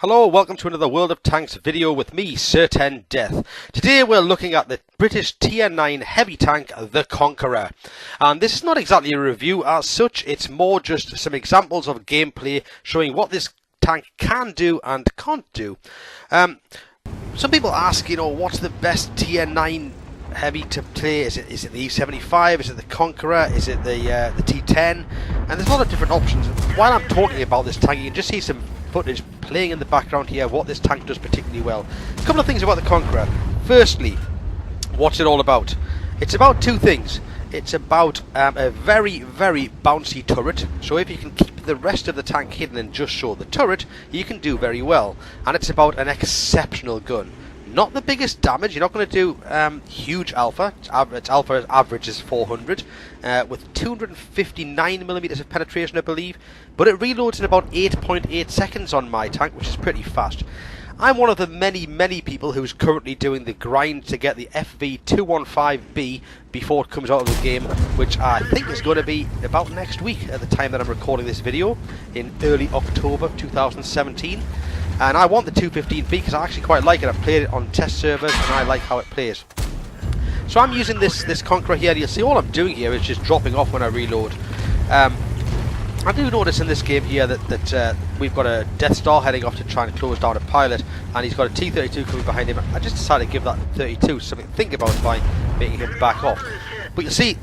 Hello, welcome to another World of Tanks video with me, Sir 10 Death. Today we're looking at the British Tier 9 heavy tank, the Conqueror. And this is not exactly a review as such, it's more just some examples of gameplay showing what this tank can do and can't do. Some people ask, what's the best Tier 9 heavy to play? Is it the E75? Is it the Conqueror? Is it the T10? And there's a lot of different options. While I'm talking about this tank, you can just see some footage playing in the background here, what this tank does particularly well. A couple of things about the Conqueror. Firstly, what's it all about? It's about two things. It's about a very, very bouncy turret. So if you can keep the rest of the tank hidden and just show the turret, you can do very well. And it's about an exceptional gun. Not the biggest damage, you're not going to do huge alpha. Its alpha average is 400, with 259mm of penetration, I believe. But it reloads in about 8.8 seconds on my tank, which is pretty fast. I'm one of the many people who's currently doing the grind to get the FV215B before it comes out of the game, which I think is going to be about next week at the time that I'm recording this video, in early October 2017. And I want the 215B because I actually quite like it. I've played it on test servers and I like how it plays. So I'm using this Conqueror here. You'll see all I'm doing here is just dropping off when I reload. I do notice in this game here that we've got a Death Star heading off to try and close down a pilot, and he's got a T-32 coming behind him. I just decided to give that 32 something to think about by making him back off. But you'll see,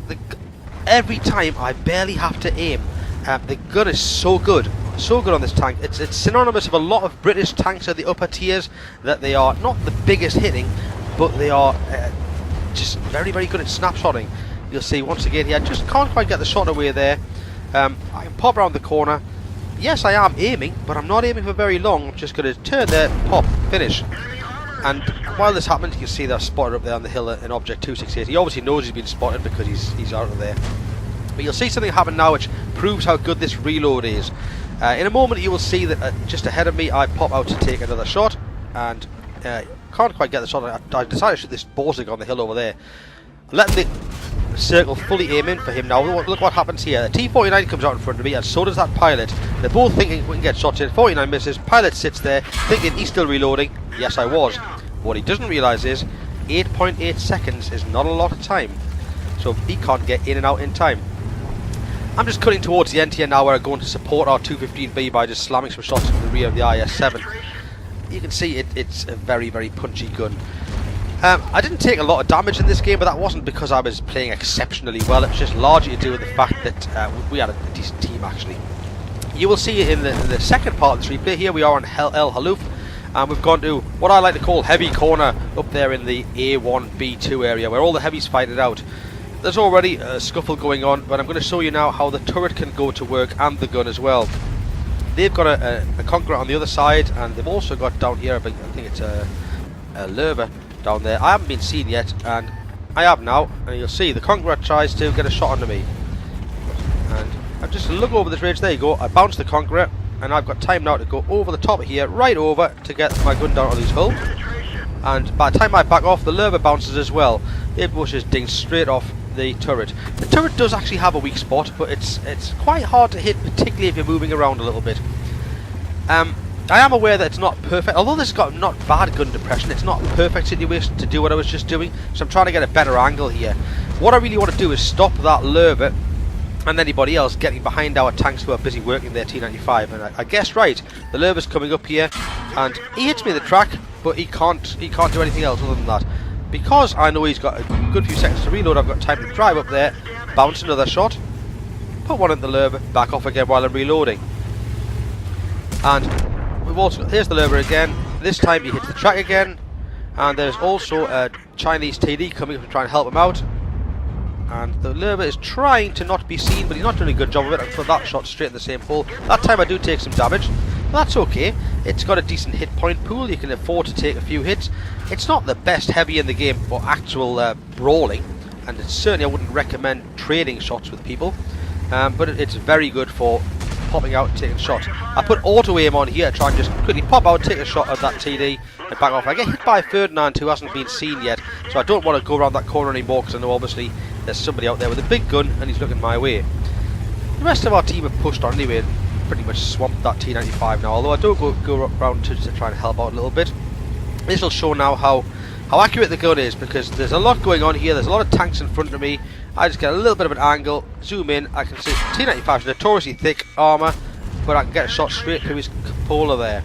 every time I barely have to aim. The gun is so good on this tank. It's synonymous of a lot of British tanks at the upper tiers, that they are not the biggest hitting, but they are just very, very good at snapshotting. You'll see once again here, I just can't quite get the shot away there. I can pop around the corner. Yes, I am aiming, but I'm not aiming for very long. I'm just going to turn there, pop, finish. And while this happens, you can see they're spotted up there on the hill in Object 268. He obviously knows he's been spotted because he's out of there. But you'll see something happen now which proves how good this reload is. In a moment you will see that just ahead of me I pop out to take another shot, and can't quite get the shot. I decided to shoot this Borsig on the hill over there. Letting the circle fully aim in for him now. Look what happens here. The T-49 comes out in front of me, and so does that pilot. They're both thinking we can get shots in. 49 misses, pilot sits there thinking he's still reloading. Yes, I was. What he doesn't realise is 8.8 seconds is not a lot of time, so he can't get in and out in time. I'm just cutting towards the end here now, where I'm going to support our 215B by just slamming some shots from the rear of the IS-7. You can see it's a very, very punchy gun. I didn't take a lot of damage in this game, but that wasn't because I was playing exceptionally well. It was just largely to do with the fact that we had a decent team, actually. You will see in the second part of this replay here, we are on El Halouf, and we've gone to what I like to call heavy corner up there in the A1B2 area, where all the heavies fight it out. There's already a scuffle going on, but I'm going to show you now how the turret can go to work, and the gun as well. They've got a Conqueror on the other side, and they've also got down here, I think it's a Lerva down there. I haven't been seen yet, and I have now, and you'll see the Conqueror tries to get a shot onto me. And I just look over this ridge, there you go, I bounce the Conqueror, and I've got time now to go over the top of here, right over, to get my gun down on these hull. And by the time I back off, the Lerva bounces as well. It was just dinged straight off the turret. The turret does actually have a weak spot, but it's quite hard to hit, particularly if you're moving around a little bit. I am aware that it's not perfect, although this has got not bad gun depression. It's not a perfect situation to do what I was just doing, so I'm trying to get a better angle here. What I really want to do is stop that Lerva and anybody else getting behind our tanks who are busy working their T95. And I guessed right, the Lerva's coming up here, and he hits me in the track, but he can't do anything else other than that. Because I know he's got a good few seconds to reload, I've got time to drive up there, bounce another shot, put one in the Lerva, back off again while I'm reloading. And we've also got, here's the Lerva again. This time he hits the track again, and there's also a Chinese TD coming up to try and help him out. And the Lerva is trying to not be seen, but he's not doing a good job of it. I put that shot straight in the same hole. That time I do take some damage. That's okay. It's got a decent hit point pool. You can afford to take a few hits. It's not the best heavy in the game for actual brawling, and certainly I wouldn't recommend trading shots with people, but it's very good for popping out and taking shots. I put auto aim on here to try and just quickly pop out, take a shot at that TD and back off. I get hit by Ferdinand, who hasn't been seen yet, so I don't want to go around that corner anymore, because I know obviously there's somebody out there with a big gun and he's looking my way. The rest of our team have pushed on anyway. pretty much swamped that T95 now, although I do go around to try and help out a little bit. This will show now how accurate the gun is, because there's a lot going on here. There's a lot of tanks in front of me. I just get a little bit of an angle, zoom in, I can see T95's notoriously thick armour, but I can get a shot straight through his cupola there.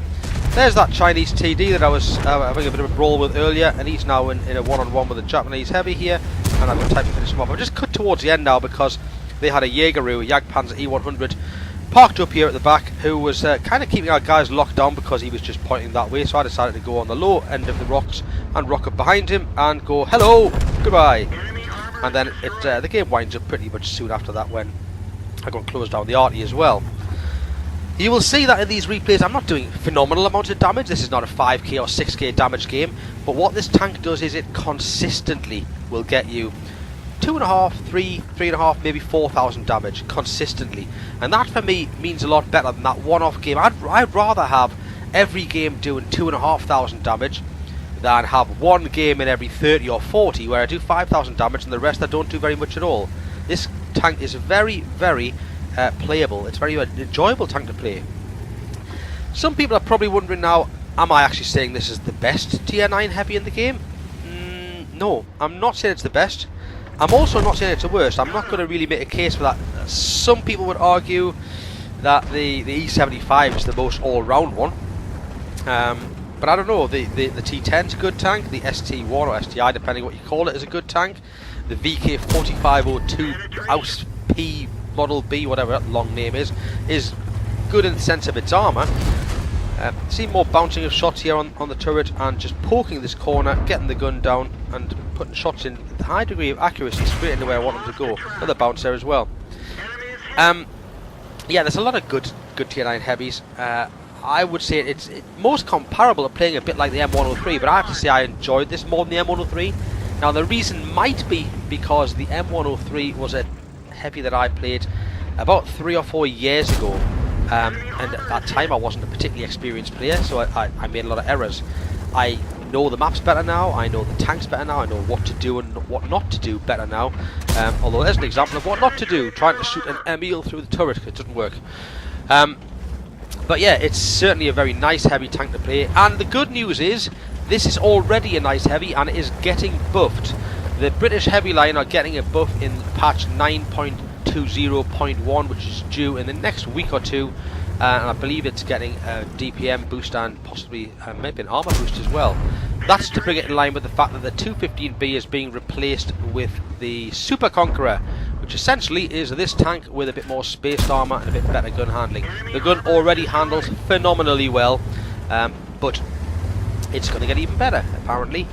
There's that Chinese TD that I was having a bit of a brawl with earlier, and he's now in a one-on-one with a Japanese heavy here, and I've got time to finish him off. I've just cut towards the end now because they had a Jägeroo, a Jagdpanzer E100, parked up here at the back, who was kind of keeping our guys locked down because he was just pointing that way, so I decided to go on the low end of the rocks and rock up behind him and go, hello, goodbye. And then the game winds up pretty much soon after that when I go and close down the arty as well. You will see that in these replays I'm not doing phenomenal amounts of damage. This is not a 5k or 6k damage game, but what this tank does is it consistently will get you 2.5, 3.5, maybe 4,000 damage consistently, and that for me means a lot better than that one-off game. I'd rather have every game doing 2,500 damage than have one game in every 30 or 40 where I do 5,000 damage and the rest I don't do very much at all. This tank is very, very playable. It's a very enjoyable tank to play. Some people are probably wondering now, am I actually saying this is the best tier 9 heavy in the game? No, I'm not saying it's the best. I'm also not saying it's the worst. I'm not going to really make a case for that. Some people would argue that the E75 is the most all-round one. But I don't know, the T10 is a good tank, the ST1 or STI, depending what you call it, is a good tank. The VK4502 Aus P Model B, whatever that long name is good in the sense of its armour. See more bouncing of shots here on the turret and just poking this corner, getting the gun down and putting shots in with a high degree of accuracy straight into where I want them to go. Another bounce there as well. Yeah, there's a lot of good tier 9 heavies. I would say it's most comparable to playing a bit like the M103, but I have to say I enjoyed this more than the M103. Now the reason might be because the M103 was a heavy that I played about 3 or 4 years ago, and at that time I wasn't a particularly experienced player, so I made a lot of errors. I know the maps better now, I know the tanks better now, I know what to do and what not to do better now. Although there's an example of what not to do, trying to shoot an Emil through the turret, it doesn't work. But yeah, it's certainly a very nice heavy tank to play, and the good news is this is already a nice heavy and it is getting buffed. The British heavy line are getting a buff in patch 9.20.1, which is due in the next week or two, and I believe it's getting a DPM boost and possibly maybe an armor boost as well. That's to bring it in line with the fact that the 215B is being replaced with the Super Conqueror, which essentially is this tank with a bit more spaced armor and a bit better gun handling. The gun already handles phenomenally well, but it's going to get even better apparently.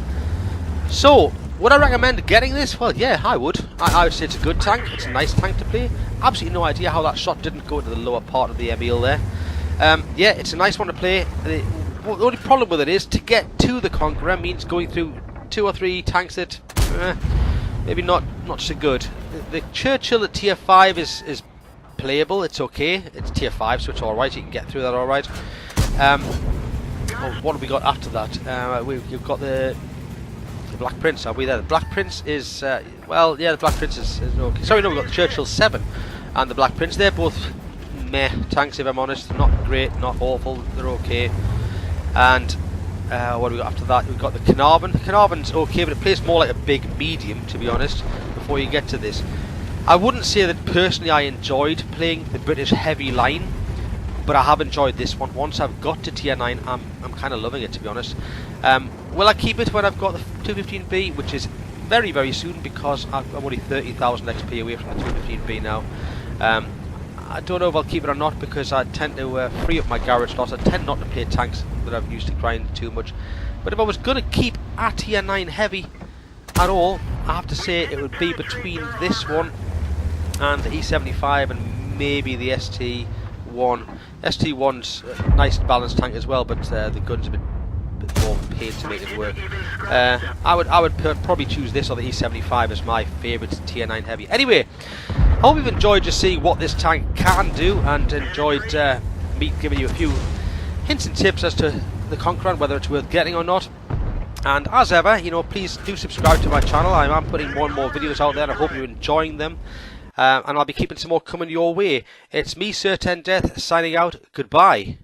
So would I recommend getting this? Well, yeah, I would. I would say it's a good tank. It's a nice tank to play. Absolutely no idea how that shot didn't go into the lower part of the Emil there. Yeah, it's a nice one to play. The only problem with it is to get to the Conqueror means going through 2 or 3 tanks that maybe not so good. The Churchill at tier 5 is playable. It's okay. It's tier 5, so it's alright. You can get through that alright. What have we got after that? We've got the Black Prince. Are we there? The Black Prince is well, yeah, the Black Prince is okay. Sorry, no, we've got the Churchill 7 and the Black Prince. They're both meh tanks, if I'm honest. Not great, not awful. They're okay. And what have we got after that? We've got the Carnarvon. The Carnarvon's okay, but it plays more like a big medium, to be honest, before you get to this. I wouldn't say that personally I enjoyed playing the British heavy line, but I have enjoyed this one. Once I've got to tier 9, I'm kind of loving it, to be honest. Will I keep it when I've got the 215B, which is very, very soon, because I'm only 30,000 XP away from the 215B now. I don't know if I'll keep it or not, because I tend to free up my garage slots. I tend not to play tanks that I've used to grind too much. But if I was going to keep a tier 9 heavy at all, I have to say it would be between this one and the E75 and maybe the ST1. ST1's a nice balanced tank as well, but the gun's a bit more of a pain to make it work. I would probably choose this or the E75 as my favourite tier 9 heavy. Anyway, I hope you've enjoyed just seeing what this tank can do, and enjoyed me giving you a few hints and tips as to the Conqueror and whether it's worth getting or not. And as ever, you know, please do subscribe to my channel. I am putting more and more videos out there, and I hope you're enjoying them. and I'll be keeping some more coming your way. It's me, Sir 10 Death, signing out. Goodbye.